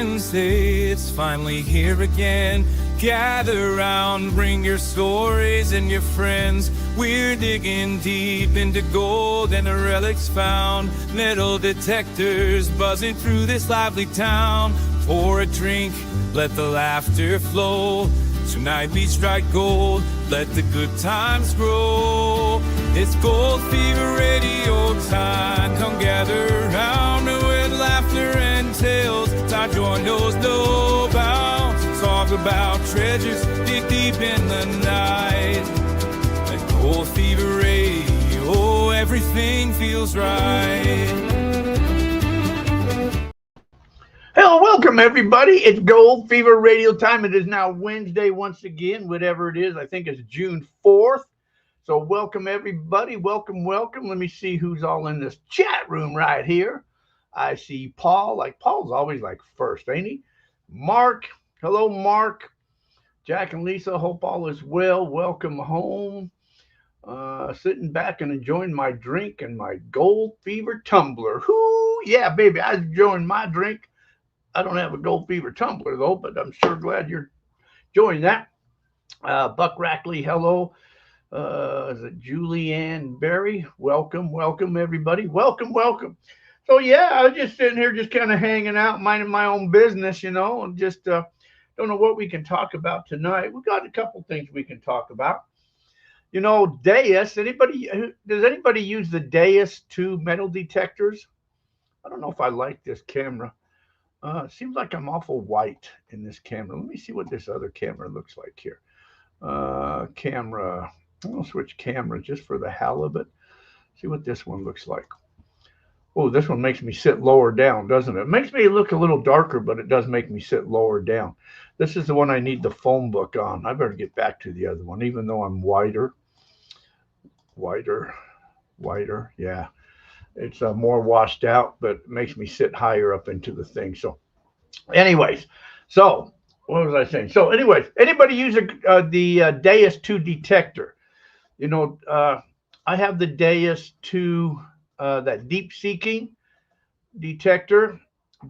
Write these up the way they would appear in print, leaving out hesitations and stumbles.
Wednesday, it's finally here again. Gather round, bring your stories and your friends. We're digging deep into gold and the relics found. Metal detectors buzzing through this lively town. Pour a drink, let the laughter flow. Tonight we strike gold, let the good times grow. It's Gold Fever Radio time. Come gather round with laughter and tales. Time join those no bounds. Talk about treasures, dig deep in the night. At Gold Fever Radio, everything feels right. Hello, welcome everybody. It's Gold Fever Radio time. It is now Wednesday once again, whatever it is. I think it's June 4th. So welcome everybody. Welcome. Let me see who's all in this chat room right here. I see Paul. Paul's always first, ain't he? Mark. Hello, Mark. Jack and Lisa, hope all is well. Welcome home. Sitting back and enjoying my drink and my Gold Fever tumbler. Whoo, yeah, baby, I was enjoying my drink. I don't have a Gold Fever tumbler, though, but I'm sure glad you're enjoying that. Buck Rackley, hello. Is it Julianne Berry? Welcome, everybody. Welcome. So, yeah, I was just sitting here just kind of hanging out, minding my own business, and just don't know what we can talk about tonight. We've got a couple things we can talk about. Deus, does anybody use the Deus 2 metal detectors? I don't know if I like this camera. It seems like I'm awful white in this camera. Let me see what this other camera looks like here. Camera. I'll switch camera just for the hell of it. See what this one looks like. Oh, this one makes me sit lower down, doesn't it? It makes me look a little darker, but it does make me sit lower down. This is the one I need the phone book on. I better get back to the other one, even though I'm whiter. Yeah. It's more washed out, but it makes me sit higher up into the thing. So anyways, what was I saying? So anyways, anybody use the Deus 2 detector? I have the Deus 2, that deep seeking detector,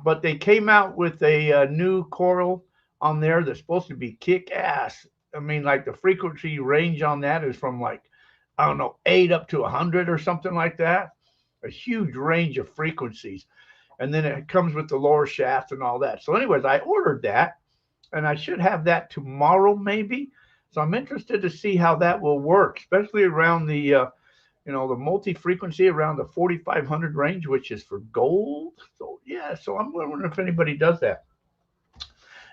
but they came out with a new coral on there that's supposed to be kick ass. I mean, the frequency range on that is from 8 up to 100 or something like that. A huge range of frequencies. And then it comes with the lower shaft and all that. So anyways, I ordered that and I should have that tomorrow maybe. So I'm interested to see how that will work, especially around the, the multi-frequency around the 4,500 range, which is for gold. So yeah, so I'm wondering if anybody does that.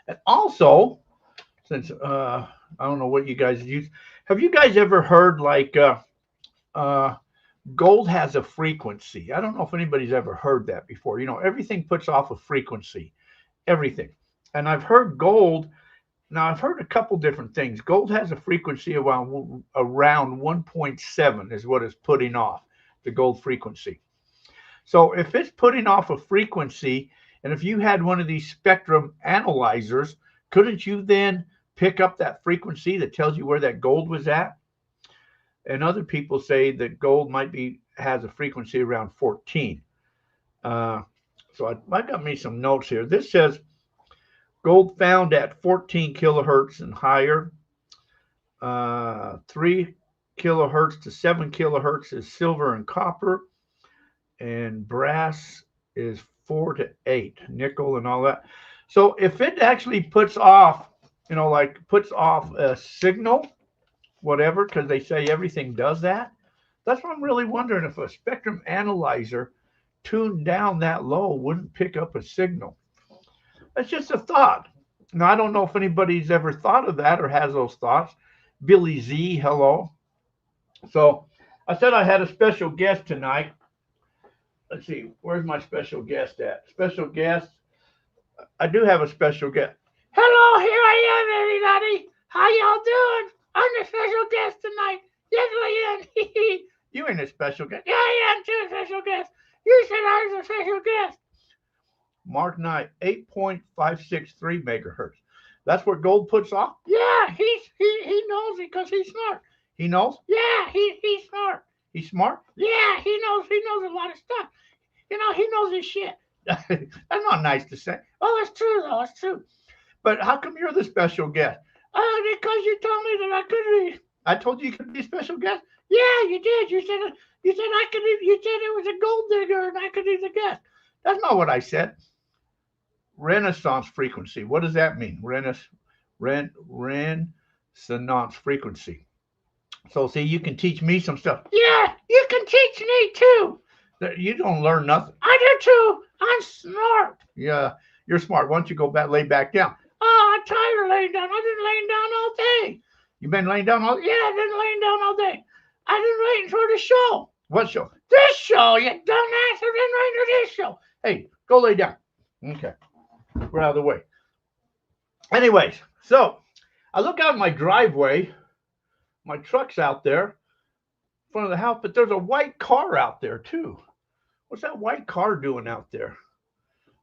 And also, since I don't know what you guys use, have you guys ever heard gold has a frequency? I don't know if anybody's ever heard that before. Everything puts off a frequency, everything. And I've heard gold. Now, I've heard a couple different things. Gold has a frequency around 1.7 is what it's putting off, the gold frequency. So if it's putting off a frequency, and if you had one of these spectrum analyzers, couldn't you then pick up that frequency that tells you where that gold was at? And other people say that gold has a frequency around 14. So I got me some notes here. This says gold found at 14 kilohertz and higher. 3 kilohertz to 7 kilohertz is silver and copper. And brass is 4 to 8, nickel and all that. So if it actually puts off, puts off a signal, whatever, because they say everything does that. That's what I'm really wondering, if a spectrum analyzer tuned down that low wouldn't pick up a signal. That's just a thought. Now, I don't know if anybody's ever thought of that or has those thoughts. Billy Z, hello. So I said I had a special guest tonight. Let's see, where's my special guest at? Special guest. I do have a special guest. Hello, here I am, everybody. How y'all doing? I'm the special guest tonight. Yes, I am. You ain't a special guest. Yeah, I am too, a special guest. You said I was a special guest. Mark Knight, 8.563 megahertz. That's what gold puts off? Yeah, he knows it because he's smart. He knows? Yeah, he's smart. He's smart? Yeah, he knows a lot of stuff. He knows his shit. That's not nice to say. Oh, it's true, though. It's true. But how come you're the special guest? Oh, because you told me that I could be. I told you could be a special guest. Yeah, you did. You said I could. You said it was a gold digger and I could be the guest. That's not what I said. Renaissance frequency. What does that mean? Renaissance frequency. So see, you can teach me some stuff. Yeah, you can teach me too. You don't learn nothing. I do too. I'm smart. Yeah, you're smart. Why don't you go back, lay back down? Oh, I'm tired of laying down. I've been laying down all day. You've been laying down all? Yeah, I've been laying down all day. I've been waiting for the show. What show? This show. You dumbass. I've been waiting for this show. Hey, go lay down. Okay, we're out of the way. Anyways, so I look out my driveway. My truck's out there in front of the house, but there's a white car out there too. What's that white car doing out there?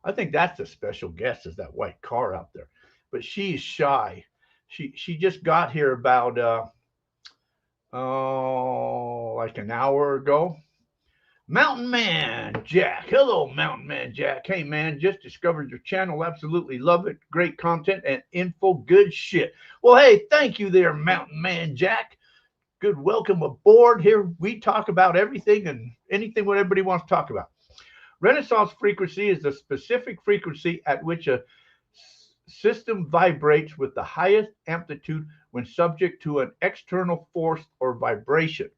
I think that's a special guest, is that white car out there. But she's shy. She just got here about like an hour ago. Mountain Man Jack. Hello, Mountain Man Jack. Hey, man, just discovered your channel. Absolutely love it. Great content and info. Good shit. Well, hey, thank you there, Mountain Man Jack. Good welcome aboard. Here we talk about everything and anything what everybody wants to talk about. Renaissance frequency is the specific frequency at which a system vibrates with the highest amplitude when subject to an external force or vibration.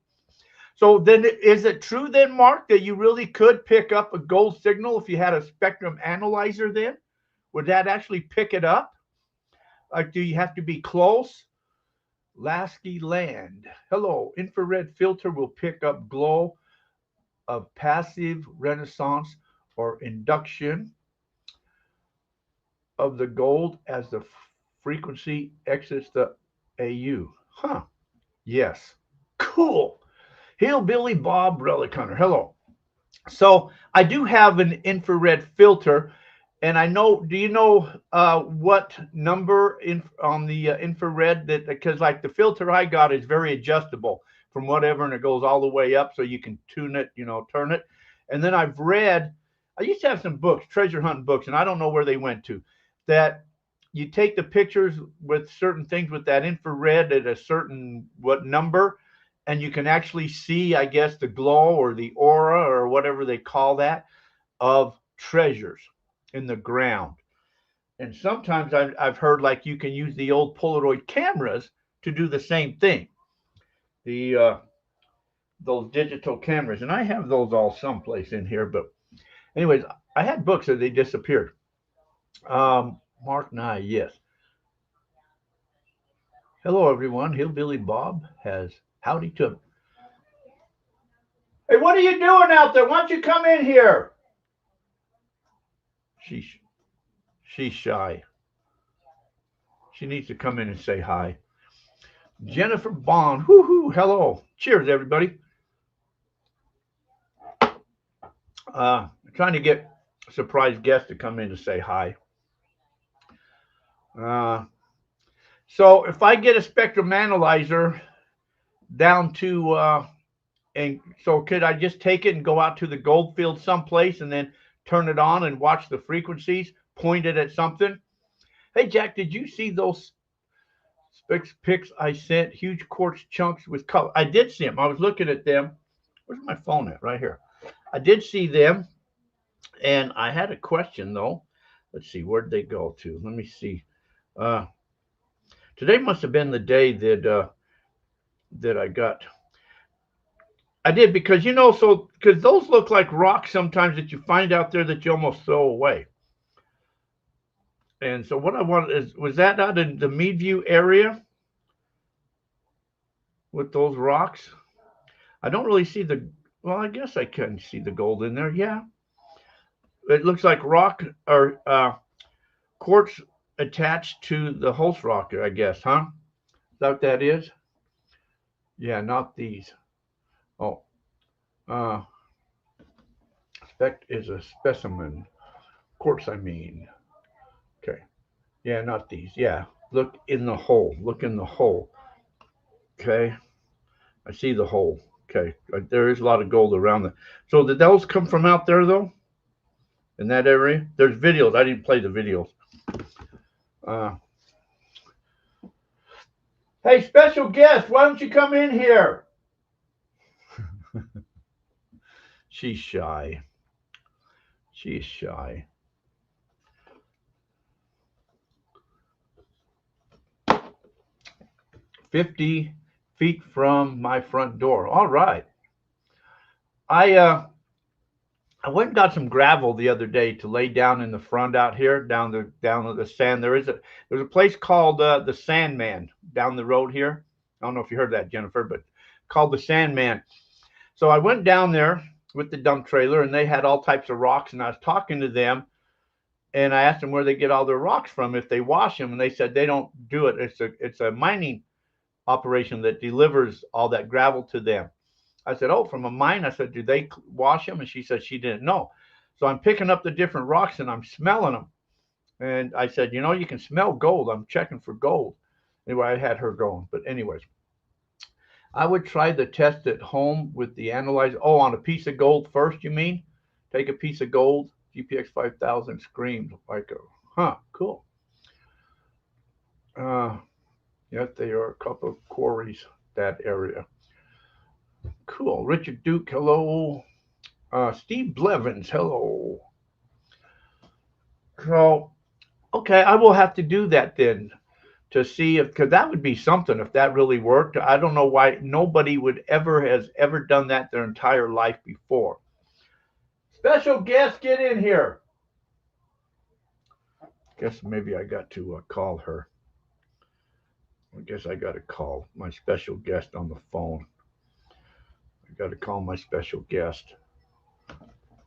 So then, is it true then, Mark, that you really could pick up a gold signal if you had a spectrum analyzer then? Would that actually pick it up? Like, do you have to be close? Lasky Land. Hello, infrared filter will pick up glow of passive renaissance or induction of the gold as the frequency exits the AU. Huh. Yes. Cool. Hillbilly Bob Relic Hunter. Hello. So I do have an infrared filter, and I know. Do you know what number on the infrared that? Because like the filter I got is very adjustable from whatever, and it goes all the way up, so you can tune it, turn it. And then I've read. I used to have some books, treasure hunting books, and I don't know where they went to. That you take the pictures with certain things with that infrared at a certain what number. And you can actually see, I guess, the glow or the aura or whatever they call that of treasures in the ground. And sometimes I've heard like you can use the old Polaroid cameras to do the same thing. Those digital cameras. And I have those all someplace in here. But anyways, I had books that they disappeared. Mark Nye, yes. Hello, everyone. Hillbilly Bob has howdy to him. Hey, what are you doing out there? Why don't you come in here? She's shy. She needs to come in and say hi. Jennifer Bond. Woohoo. Hello. Cheers, everybody. Trying to get a surprise guest to come in to say hi. So if I get a spectrum analyzer down to and so could I just take it and go out to the gold field someplace and then turn it on and watch the frequencies, point it at something? Hey, Jack, did you see those pics I sent? Huge quartz chunks with color. I did see them. I was looking at them. Where's my phone at? Right here. I did see them, and I had a question though. Let's see, where'd they go to? Let me see. Today must have been the day that I got. I did because because those look like rocks sometimes that you find out there that you almost throw away. And so what I wanted was that out in the Meadview area with those rocks? I don't really see well, I guess I can see the gold in there. Yeah. It looks like rock or quartz attached to the host rock, I guess, huh? Is that what that is? Yeah, not these. Oh, spec is a specimen. Quartz, I mean. Okay. Yeah, not these. Yeah, look in the hole. Look in the hole. Okay. I see the hole. Okay. There is a lot of gold around there. So did those come from out there, though? in that area. There's videos. I didn't play the videos. Uh, hey, special guest, why don't you come in here? She's shy. She's shy. 50 feet from my front door. All right. I I went and got some gravel the other day to lay down in the front out here, down the sand. There's a place called the Sandman down the road here. I don't know if you heard that, Jennifer, but called the Sandman. So I went down there with the dump trailer, and they had all types of rocks, and I was talking to them, and I asked them where they get all their rocks from if they wash them, and they said they don't do it. It's a mining operation that delivers all that gravel to them. I said, oh, from a mine? I said, do they wash them? And she said she didn't know. So I'm picking up the different rocks and I'm smelling them. And I said, you know, you can smell gold. I'm checking for gold. Anyway, I had her going. But anyways, I would try the test at home with the analyzer. Oh, on a piece of gold first, you mean? Take a piece of gold. GPX 5000 screamed like cool. Yes, they are a couple of quarries, that area. Cool. Richard Duke, hello. Steve Blevins, hello. So, okay, I will have to do that then to see if, because that would be something if that really worked. I don't know why nobody has ever done that their entire life before. Special guest, get in here. Guess maybe I got to call her. I guess I got to call my special guest on the phone. I got to call my special guest. Let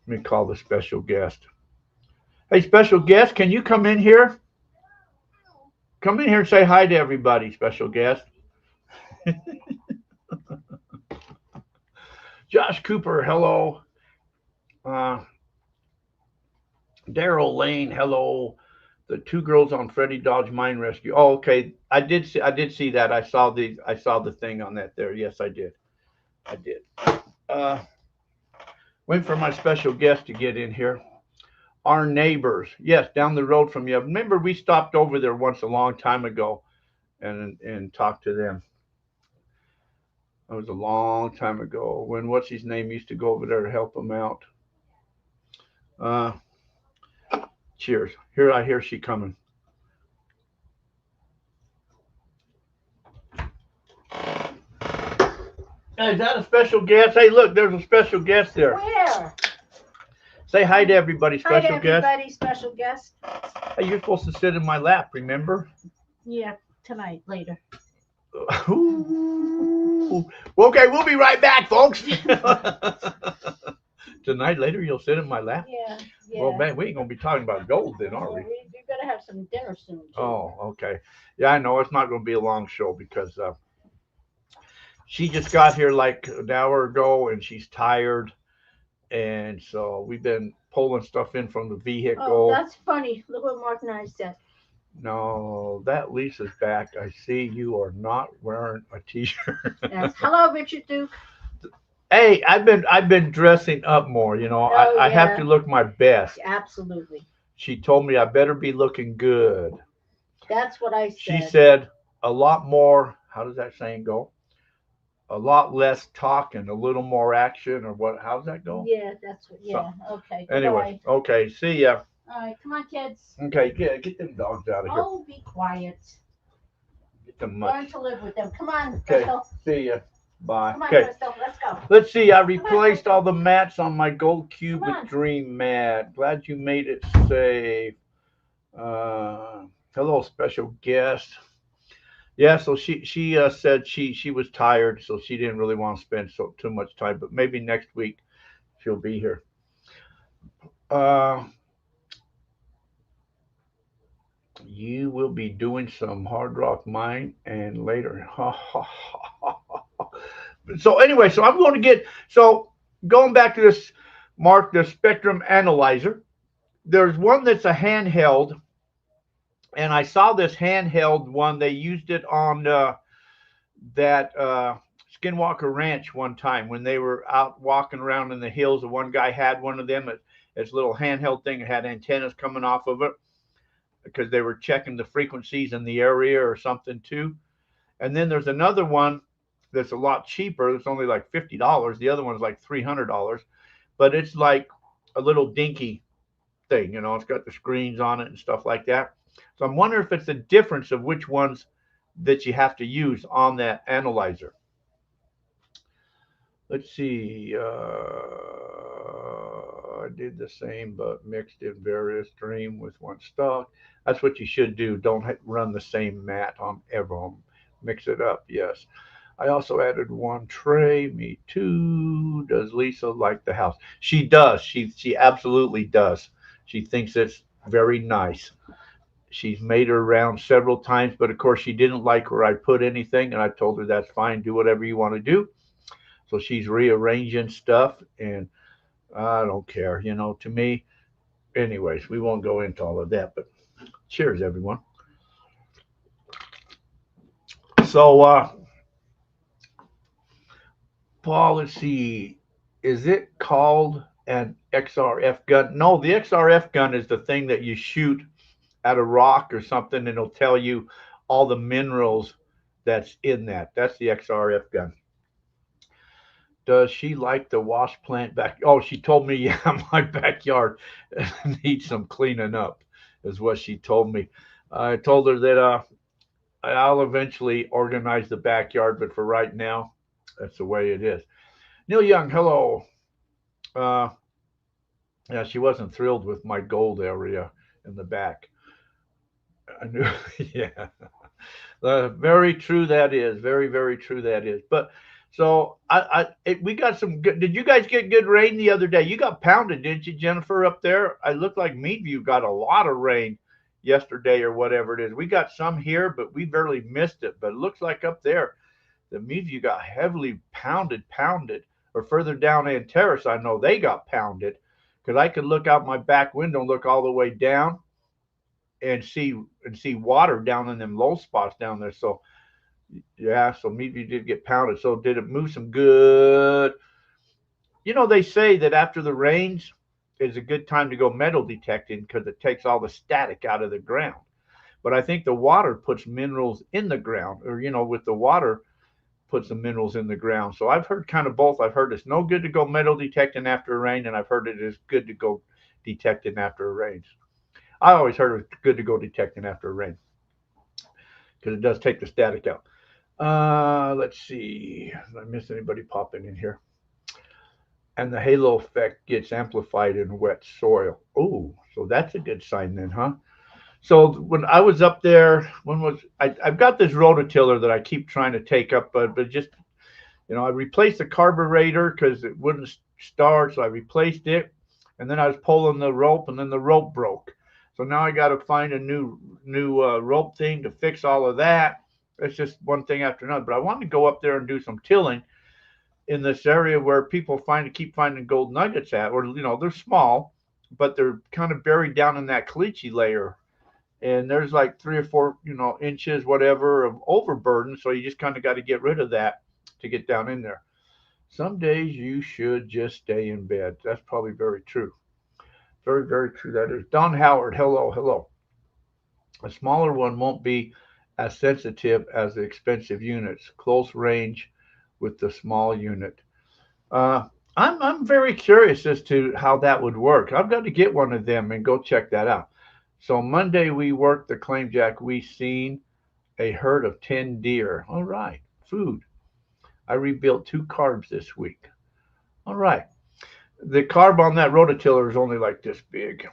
me call the special guest. Hey, special guest, can you come in here? Come in here and say hi to everybody, special guest. Josh Cooper, hello. Daryl Lane, hello. The two girls on Freddie Dodge Mine Rescue. Oh, okay. I did see that. I saw the thing on that there. Yes, I did. Wait for my special guest to get in here. Our neighbors, yes, down the road from you. Remember, we stopped over there once a long time ago, and talked to them. That was a long time ago when what's his name used to go over there to help them out. Cheers. Here, I hear she coming. Hey, is that a special guest? Hey, look, there's a special guest there. Where? Say hi to everybody, special Hi to guest. everybody, special guest. Hey, you're supposed to sit in my lap, remember? Yeah, tonight, later. Ooh. Okay, we'll be right back, folks. Tonight, later, you'll sit in my lap? Yeah. Well, man, we ain't going to be talking about gold then, are we? We're going to have some dinner soon, too. Oh, okay. Yeah, I know. It's not going to be a long show because she just got here like an hour ago and she's tired. And so we've been pulling stuff in from the vehicle. Oh, that's funny. Look what Mark and I said. No, that Lisa's back. I see you are not wearing a t-shirt. Yes. Hello, Richard Duke. Hey, I've been dressing up more, you know. Oh, I have to look my best. Absolutely. She told me I better be looking good. That's what I said. She said a lot more, how does that saying go? A lot less talk and a little more action, or what? How's that go? Yeah, that's what. Yeah. So, okay. Anyway, okay. See ya. All right, come on, kids. Okay, get them dogs out of here. Oh, be quiet. Get them Learn to live with them. Come on, okay. Crystal. See ya. Bye. Come on, okay. Crystal. Let's go. Let's see. I replaced all the mats on my Gold Cube Come on. with Dream mat. Glad you made it safe. Hello, special guest. Yeah, so she said she was tired, so she didn't really want to spend too much time, but maybe next week she'll be here. You will be doing some hard rock mine and later. So anyway, so I'm going to get, so going back to this, Mark, the spectrum analyzer. There's one that's a handheld. And I saw this handheld one. They used it on that Skinwalker Ranch one time when they were out walking around in the hills. And one guy had one of them. It's a little handheld thing. It had antennas coming off of it because they were checking the frequencies in the area or something too. And then there's another one that's a lot cheaper. It's only like $50. The other one's like $300, but it's like a little dinky thing. It's got the screens on it and stuff like that. So I'm wondering if it's the difference of which ones that you have to use on that analyzer. Let's see. I did the same, but mixed in various stream with one stock. That's what you should do. Don't run the same mat on everyone. Mix it up. Yes. I also added one tray. Me too. Does Lisa like the house? She does. She absolutely does. She thinks it's very nice. She's made her around several times, but of course she didn't like where I put anything, and I told her that's fine. Do whatever you want to do. So she's rearranging stuff, and I don't care. To me, anyways, we won't go into all of that, but cheers, everyone. So, Paul, let's see. Is it called an XRF gun? No, the XRF gun is the thing that you shoot at a rock or something, and it'll tell you all the minerals that's in that. That's the XRF gun. Does she like the wash plant back? Oh, she told me, yeah, my backyard needs some cleaning up, is what she told me. I told her that I'll eventually organize the backyard, but for right now, that's the way it is. Neil Young, hello. Yeah, she wasn't thrilled with my gold area in the back. I knew, yeah. Very true that is. Very, very true that is. But so we got some good. Did you guys get good rain the other day? You got pounded, didn't you, Jennifer, up there? I looked like Meadview got a lot of rain yesterday or whatever it is. We got some here, but we barely missed it. But it looks like up there, the Meadview got heavily pounded. Or further down in Terrace, I know they got pounded because I could look out my back window and look all the way down and see water down in them low spots down there. So yeah, so Meadview did get pounded. So did it move some good? They say that after the rains is a good time to go metal detecting because it takes all the static out of the ground. But I think the water puts minerals in the ground, or with the water puts the minerals in the ground. So I've heard kind of both. I've heard it's no good to go metal detecting after a rain, and I've heard it is good to go detecting after it rains. I always heard it's good to go detecting after a rain because it does take the static out. Let's see. Did I miss anybody popping in here? And the halo effect gets amplified in wet soil. Oh, so that's a good sign then, huh? So when I was up there, I've got this rototiller that I keep trying to take up, but just, I replaced the carburetor because it wouldn't start, so I replaced it, and then I was pulling the rope, and then the rope broke. So now I got to find a new rope thing to fix all of that. It's just one thing after another. But I want to go up there and do some tilling in this area where people keep finding gold nuggets at, or they're small, but they're kind of buried down in that caliche layer. And there's like 3 or 4, inches, whatever, of overburden. So you just kind of got to get rid of that to get down in there. Some days you should just stay in bed. That's probably very true. Very, very true. That is. Don Howard, hello. A smaller one won't be as sensitive as the expensive units. Close range with the small unit. I'm very curious as to how that would work. I've got to get one of them and go check that out. So Monday we worked the claim jack. We seen a herd of 10 deer. All right, food. I rebuilt 2 carbs this week. All right. The carb on that rototiller is only like this big.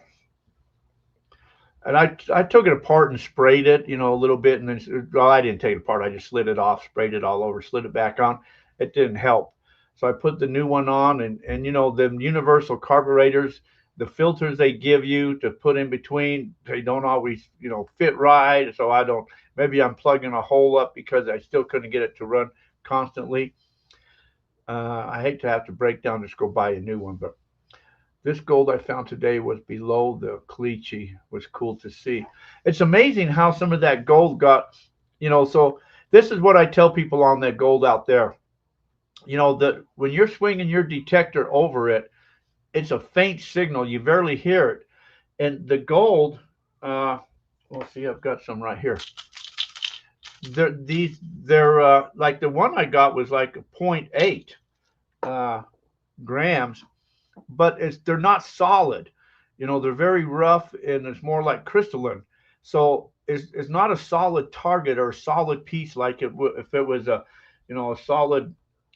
And I took it apart and sprayed it, a little bit. And then, well, I didn't take it apart. I just slid it off, sprayed it all over, slid it back on. It didn't help. So I put the new one on and the universal carburetors, the filters they give you to put in between, they don't always, fit right. So maybe I'm plugging a hole up because I still couldn't get it to run constantly. I hate to have to break down, just go buy a new one, but this gold I found today was below the caliche. Was cool to see. It's amazing how some of that gold got, so this is what I tell people on that gold out there. That when you're swinging your detector over it, it's a faint signal. You barely hear it. And the gold, we'll see, I've got some right here. They're like the one I got was like 0.8 uh, grams, but they're not solid. They're very rough and it's more like crystalline. So it's not a solid target or a solid piece like if it was a solid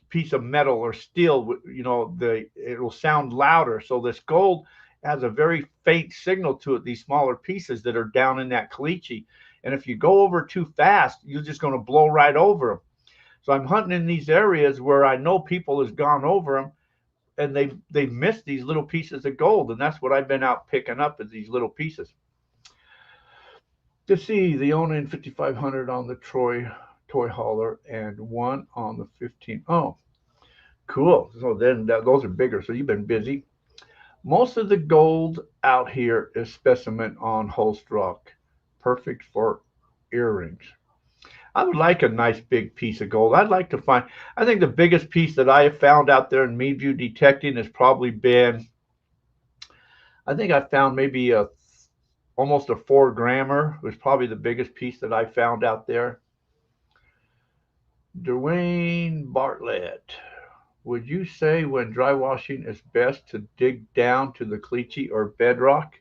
piece of metal or steel. It will sound louder. So this gold has a very faint signal to it. These smaller pieces that are down in that caliche, and if you go over too fast, you're just going to blow right over them. So I'm hunting in these areas where I know people has gone over them and they've missed these little pieces of gold, and that's what I've been out picking up is these little pieces. To see the Onan 5500 on the toy hauler and one on the 15. Oh, cool. So then those are bigger. So you've been busy. Most of the gold out here is specimen on host rock, perfect for earrings. I would like a nice big piece of gold. I'd like to find, I think the biggest piece that I have found out there in Meadview detecting has probably been, I think I found maybe almost a 4 grammer was probably the biggest piece that I found out there. Dwayne Bartlett, would you say when dry washing is best to dig down to the caliche or bedrock?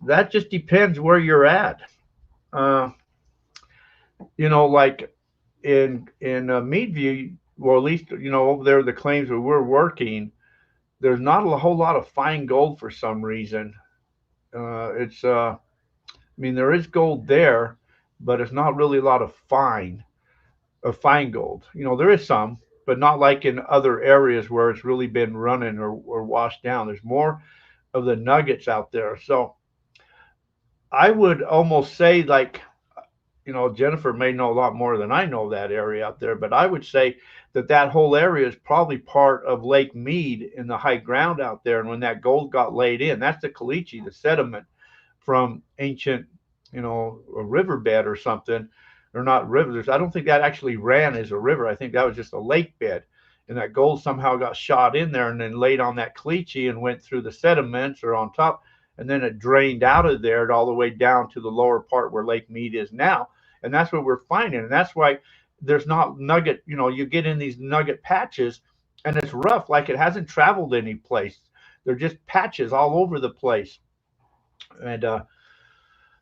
That just depends where you're at. Uh, like in Meadview, well, at least over there, the claims where we're working, there's not a whole lot of fine gold for some reason. I mean, there is gold there, but it's not really a lot of fine gold. There is some, but not like in other areas where it's really been running or washed down. There's more of the nuggets out there. So I would almost say like, Jennifer may know a lot more than I know that area out there, but I would say that whole area is probably part of Lake Mead in the high ground out there. And when that gold got laid in, that's the caliche, the sediment from ancient, a riverbed or something, or not rivers. I don't think that actually ran as a river. I think that was just a lake bed. And that gold somehow got shot in there and then laid on that caliche and went through the sediments or on top. And then it drained out of there all the way down to the lower part where Lake Mead is now. And that's what we're finding. And that's why there's not nugget, you get in these nugget patches and it's rough, like it hasn't traveled any place. They're just patches all over the place. And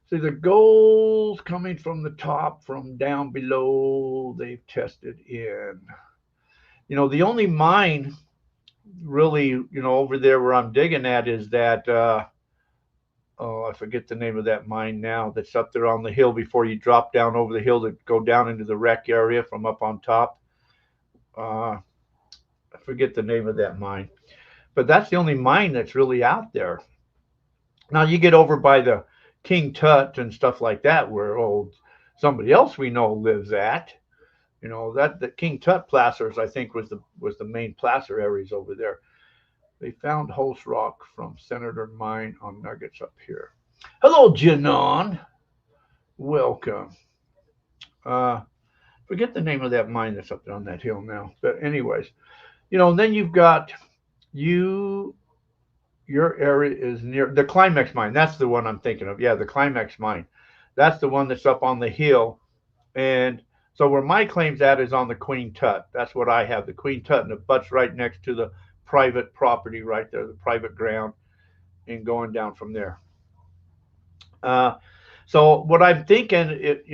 see the gold coming from the top, from down below, they've tested in. The only mine really, over there where I'm digging at is that oh, I forget the name of that mine now that's up there on the hill before you drop down over the hill to go down into the wreck area from up on top. I forget the name of that mine. But that's the only mine that's really out there. Now you get over by the King Tut and stuff like that where somebody else we know lives at. That the King Tut placers I think was the main placer areas over there. They found host rock from Senator Mine on nuggets up here. Hello, Janon. Welcome. Forget the name of that mine that's up there on that hill now. But anyways, then you've got your area is near the Climax mine. That's the one I'm thinking of. Yeah, the Climax mine. That's the one that's up on the hill. And so where my claim's at is on the Queen Tut. That's what I have, the Queen Tut, and it butts right next to the private property right there, the private ground, and going down from there. So what I'm thinking,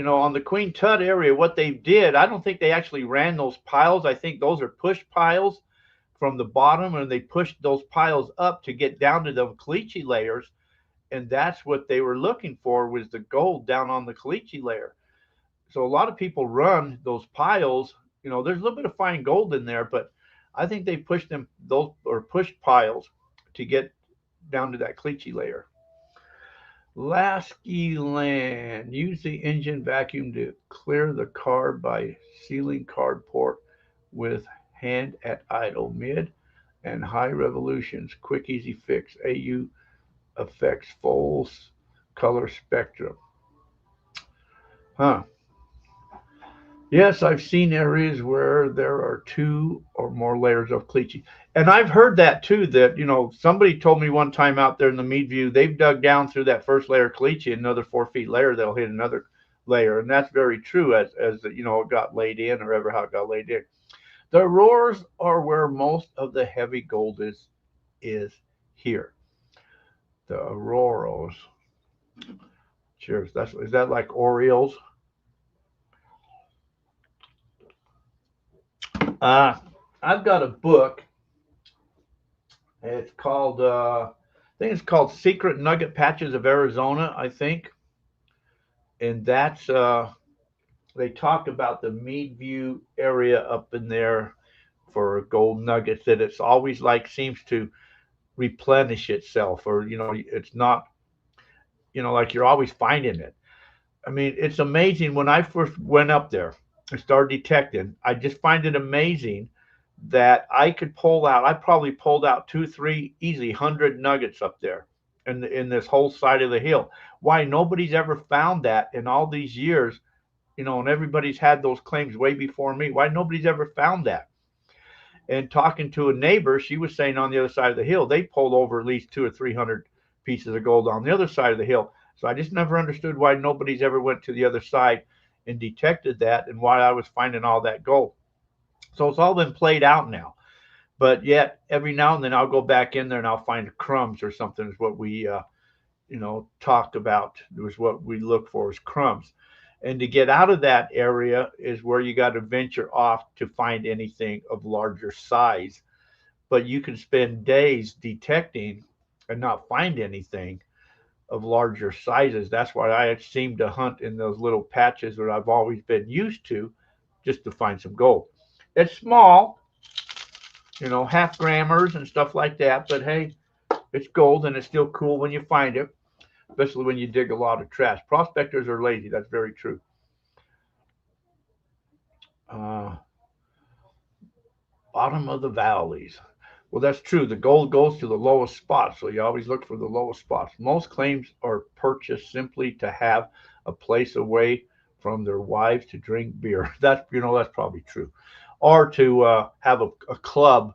on the Queen Tut area, what they did, I don't think they actually ran those piles. I think those are push piles from the bottom, and they pushed those piles up to get down to the caliche layers, and that's what they were looking for, was the gold down on the caliche layer. So a lot of people run those piles. There's a little bit of fine gold in there, but I think they pushed those pushed piles to get down to that caliche layer. Lasky Land. Use the engine vacuum to clear the carb by sealing card port with hand at idle. Mid and high revolutions. Quick, easy fix. AU affects full color spectrum. Huh. Yes, I've seen areas where there are two or more layers of caliche. And I've heard that too, that, somebody told me one time out there in the mead view, they've dug down through that first layer of caliche, another 4 feet layer, they'll hit another layer. And that's very true as it got laid in or ever how it got laid in. The roars are where most of the heavy gold is here. The auroras. Cheers. Is that like Orioles? Uh, I've got a book. It's called, I think it's called Secret Nugget Patches of Arizona, I think. And they talk about the Meadview area up in there for gold nuggets, that it's always like seems to replenish itself, or, it's not, like you're always finding it. I mean, it's amazing. When I first went up there and started detecting, I just find it amazing that I could pull out. I probably pulled out two, three, easy 100 nuggets up there in this whole side of the hill. Why nobody's ever found that in all these years, and everybody's had those claims way before me. Why nobody's ever found that? And talking to a neighbor, she was saying on the other side of the hill, they pulled over at least two or 300 pieces of gold on the other side of the hill. So I just never understood why nobody's ever went to the other side and detected that, and why I was finding all that gold. So it's all been played out now. But yet, every now and then, I'll go back in there and I'll find crumbs or something. Is what we, talked about. It was what we look for is crumbs. And to get out of that area is where you got to venture off to find anything of larger size. But you can spend days detecting and not find anything of larger sizes. That's why I seem to hunt in those little patches that I've always been used to, just to find some gold. It's small, half grammars and stuff like that, but hey, it's gold and it's still cool when you find it, especially when you dig a lot of trash. Prospectors are lazy. That's very true. Uh, Bottom of the valleys. Well, that's true. The gold goes to the lowest spots, so you always look for the lowest spots. Most claims are purchased simply to have a place away from their wives to drink beer. That's probably true, or to have a club,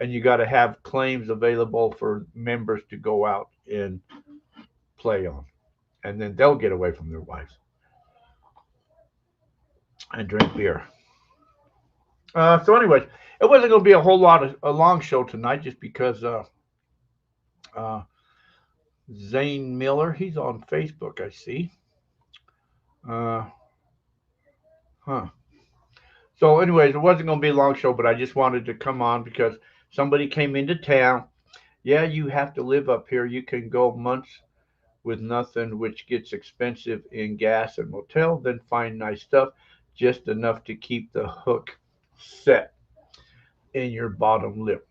and you got to have claims available for members to go out and play on, and then they'll get away from their wives and drink beer. So, anyways, it wasn't going to be a whole lot of a long show tonight, just because uh, Zane Miller, he's on Facebook, I see. Uh, huh. So, anyways, it wasn't going to be a long show, but I just wanted to come on because somebody came into town. Yeah, you have to live up here. You can go months with nothing, which gets expensive in gas and motel, then find nice stuff, just enough to keep the hook set in your bottom lip.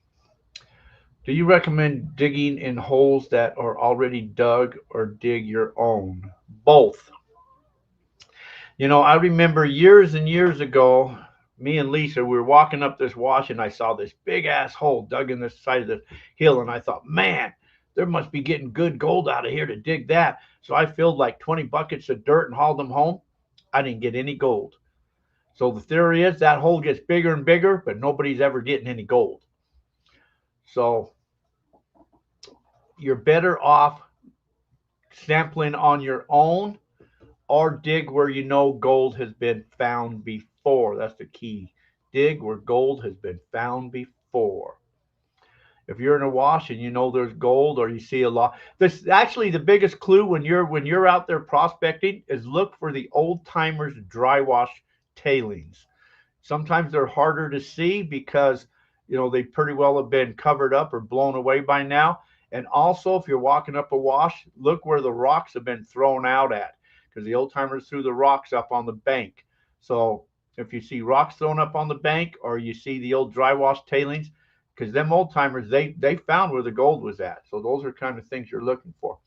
Do you recommend digging in holes that are already dug, or dig your own? Both. I remember years and years ago, me and Lisa, we were walking up this wash, and I saw this big ass hole dug in the side of the hill. And I thought, man, there must be getting good gold out of here to dig that. So I filled like 20 buckets of dirt and hauled them home. I didn't get any gold. So the theory is that hole gets bigger and bigger, but nobody's ever getting any gold. So you're better off sampling on your own, or dig where you know gold has been found before. That's the key. Dig where gold has been found before. If you're in a wash and you know there's gold, or you see a lot, this actually the biggest clue when you're out there prospecting is look for the old timers dry wash tailings. Sometimes they're harder to see because they pretty well have been covered up or blown away by now. And also, if you're walking up a wash, look where the rocks have been thrown out at, because the old timers threw the rocks up on the bank. So if you see rocks thrown up on the bank, or you see the old dry wash tailings, because them old timers, they found where the gold was at. So those are kind of things you're looking for.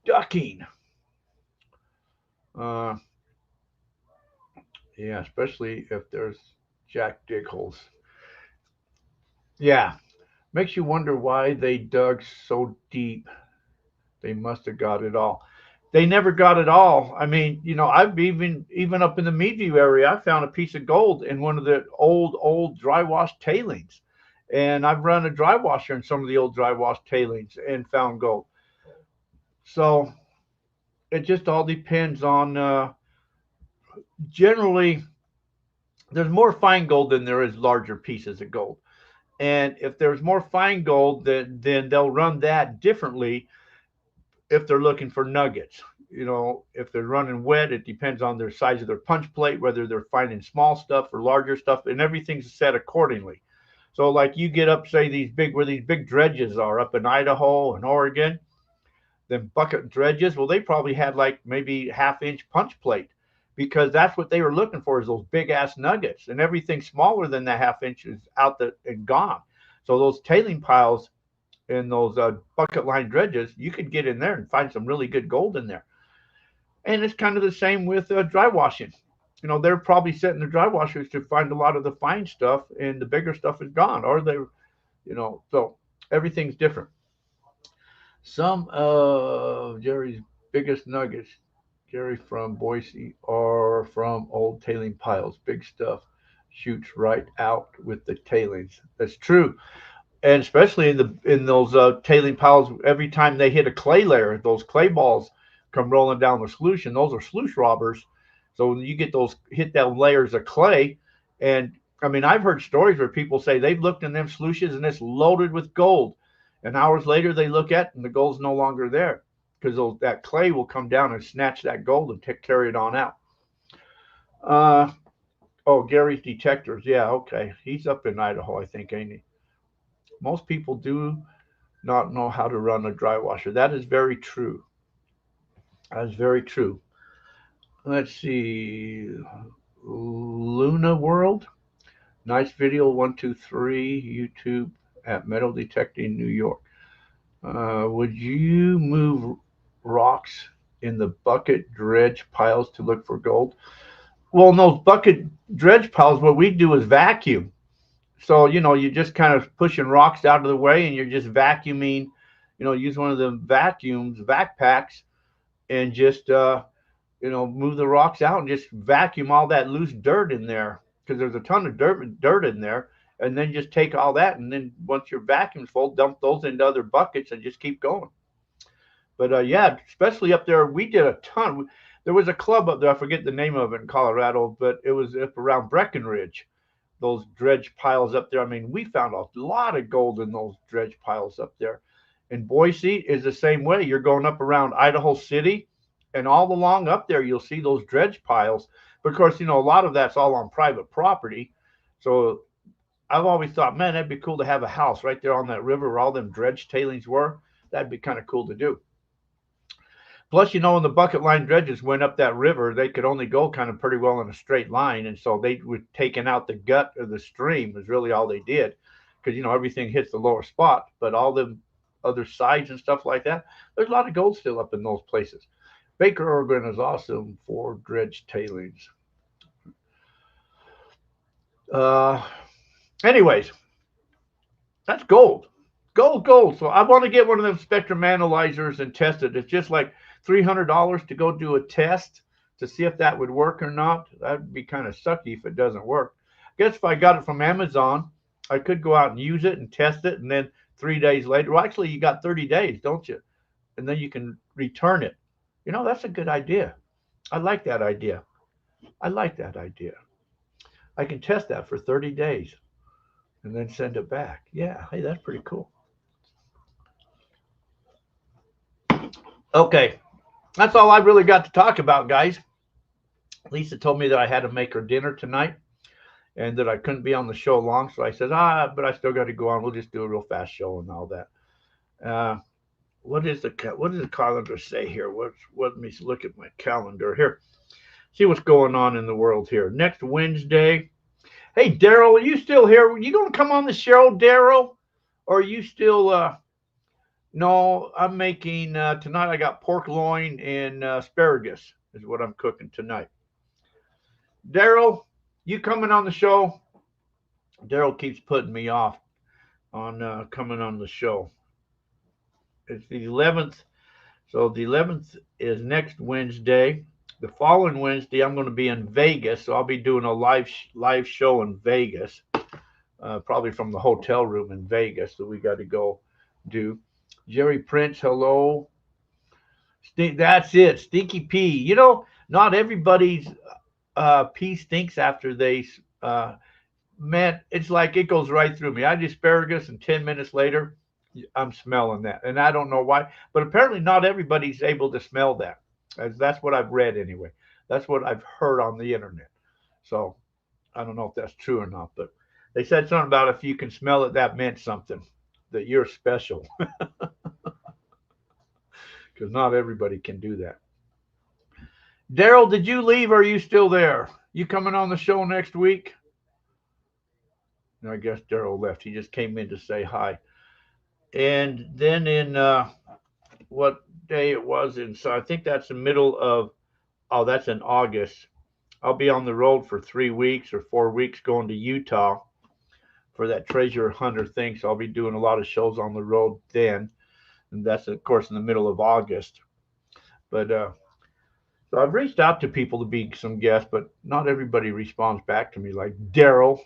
Ducking. Uh, yeah, especially if there's jack dig holes. Yeah, makes you wonder why they dug so deep. They must have got it all. they never got it all. I mean, I've even up in the Meadview area, I found a piece of gold in one of the old dry wash tailings, and I've run a dry washer in some of the old dry wash tailings and found gold. So it just all depends on. Generally, there's more fine gold than there is larger pieces of gold, and if there's more fine gold, then they'll run that differently if they're looking for nuggets. If they're running wet, it depends on their size of their punch plate, whether they're finding small stuff or larger stuff, and everything's set accordingly. So, like you get up, say where these big dredges are up in Idaho and Oregon, them bucket dredges. Well, they probably had like maybe half-inch punch plate because that's what they were looking for is those big ass nuggets, and everything smaller than that half inch is and gone. So those tailing piles and those bucket line dredges, you could get in there and find some really good gold in there. And it's kind of the same with dry washing. They're probably setting the dry washers to find a lot of the fine stuff, and the bigger stuff is gone, or so everything's different. Some of Jerry's biggest nuggets, Jerry from Boise, are from old tailing piles. Big stuff shoots right out with the tailings. That's true, and especially in those tailing piles, every time they hit a clay layer, those clay balls come rolling down the sluice, and those are sluice robbers. So when you get those hit down layers of clay, and I mean, I've heard stories where people say they've looked in them sluices and it's loaded with gold, and hours later they look at it and the gold's no longer there because that clay will come down and snatch that gold and carry it on out. Oh, Gary's detectors. Yeah, okay. He's up in Idaho, I think, ain't he? Most people do not know how to run a dry washer. That is very true. That is very true. Let's see. Luna World. Nice video. 123 YouTube at Metal Detecting New York. Would you move rocks in the bucket dredge piles to look for gold? Well, in those bucket dredge piles, what we do is vacuum. So, you're just kind of pushing rocks out of the way and you're just vacuuming, use one of the vac packs, and just, move the rocks out and just vacuum all that loose dirt in there because there's a ton of dirt in there. And then just take all that. And then once your vacuum's full, dump those into other buckets and just keep going. But yeah, especially up there, we did a ton. There was a club up there, I forget the name of it in Colorado, but it was up around Breckenridge, those dredge piles up there. I mean, we found a lot of gold in those dredge piles up there. And Boise is the same way. You're going up around Idaho City, and all along up there, you'll see those dredge piles. But of course, a lot of that's all on private property. So I've always thought, man, that'd be cool to have a house right there on that river where all them dredge tailings were. That'd be kind of cool to do. Plus, when the bucket line dredges went up that river, they could only go kind of pretty well in a straight line. And so they were taking out the gut of the stream is really all they did. Because, everything hits the lower spot. But all the other sides and stuff like that, there's a lot of gold still up in those places. Baker, Oregon is awesome for dredge tailings. Anyways, that's gold. Gold. So I want to get one of them spectrum analyzers and test it. It's just like $300 to go do a test to see if that would work or not. That'd be kind of sucky if it doesn't work. I guess if I got it from Amazon, I could go out and use it and test it, and then 3 days later, well, actually, you got 30 days, don't you? And then you can return it. That's a good idea. I like that idea. I can test that for 30 days and then send it back. Yeah, hey, that's pretty cool. Okay, that's all I really got to talk about, guys. Lisa told me that I had to make her dinner tonight and that I couldn't be on the show long. So I said, but I still got to go on. We'll just do a real fast show and all that. What does the calendar say here? Let me look at my calendar here. See what's going on in the world here. Next Wednesday. Hey, Daryl, are you still here? Are you going to come on the show, Daryl? Or are you still... No, I'm making... tonight I got pork loin and asparagus is what I'm cooking tonight. Daryl, you coming on the show? Daryl keeps putting me off on coming on the show. It's the 11th So the 11th is next Wednesday. The following Wednesday, I'm going to be in Vegas, so I'll be doing a live show in Vegas, probably from the hotel room in Vegas that we got to go do. Jerry Prince, hello. That's it, Stinky Pea. You know, not everybody's pea stinks after they, man, it's like it goes right through me. I had asparagus, and 10 minutes later, I'm smelling that. And I don't know why, but apparently not everybody's able to smell that. That's what I've read anyway. That's what I've heard on the internet. So I don't know if that's true or not, but they said something about if you can smell it, that meant something, that you're special. Because not everybody can do that. Daryl, did you leave or are you still there? You coming on the show next week? I guess Daryl left. He just came in to say hi. And then in what day it was in, so I think that's the middle of, oh, that's in August. I'll be on the road for 3 weeks or 4 weeks going to Utah for that treasure hunter thing. So I'll be doing a lot of shows on the road then. And that's, of course, in the middle of August. But so I've reached out to people to be some guests, but not everybody responds back to me like Daryl.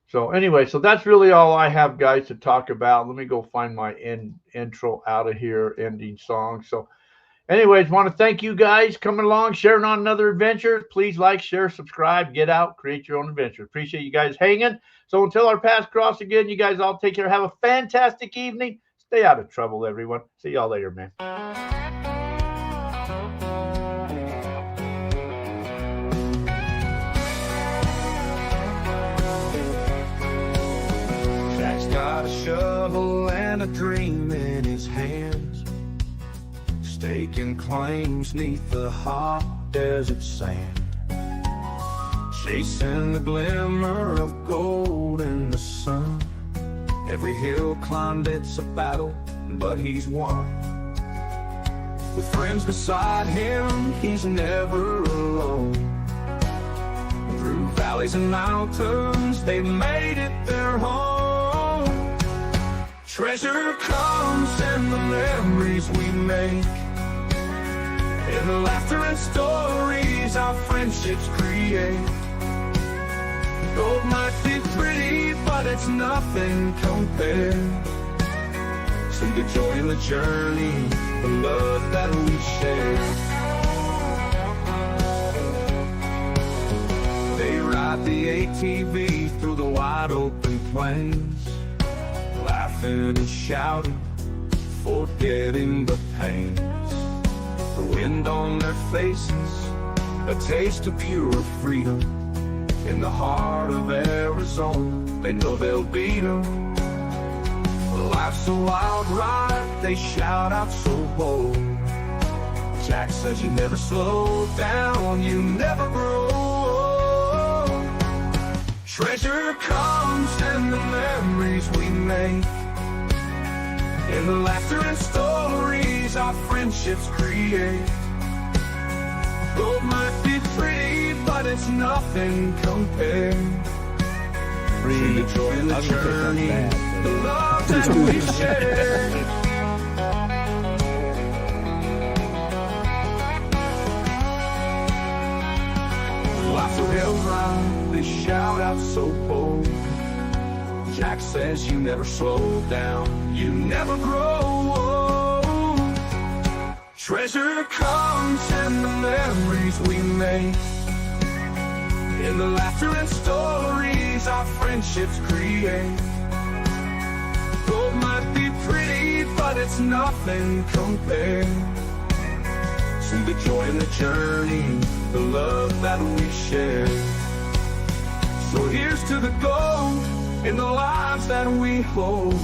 So anyway, so that's really all I have, guys, to talk about. Let me go find my intro out of here, ending song. So anyways, want to thank you guys coming along, sharing on another adventure. Please like, share, subscribe, get out, create your own adventure. Appreciate you guys hanging. So until our paths cross again, you guys all take care. Have a fantastic evening. Stay out of trouble, everyone. See y'all later, man. Jack's got a shovel and a dream in his hands, staking claims neath the hot desert sand, chasing the glimmer of gold in the sun. Every hill climbed, it's a battle, but he's won. With friends beside him, he's never alone. Through valleys and mountains, they've made it their home. Treasure comes in the memories we make, in the laughter and stories our friendships create. Gold might be pretty, but it's nothing compared to the joy in the journey, the love that we share. They ride the ATV through the wide open plains, laughing and shouting, forgetting the pains. The wind on their faces, a taste of pure freedom. In the heart of Arizona, they know they'll beat 'em. Life's a wild ride, they shout out so bold. Jack says you never slow down, you never grow. Treasure comes in the memories we make, in the laughter and stories our friendships create. Gold might be pretty, but it's nothing compared to the joy in the journey, the love that we share. Lots of hills ride, they shout out so bold. Jack says you never slow down, you never grow. Treasure comes in the memories we make, in the laughter and stories our friendships create. Gold might be pretty, but it's nothing compared to the joy in the journey, the love that we share. So here's to the gold in the lives that we hold.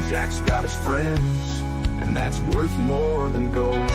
Jack's got his friends, and that's worth more than gold.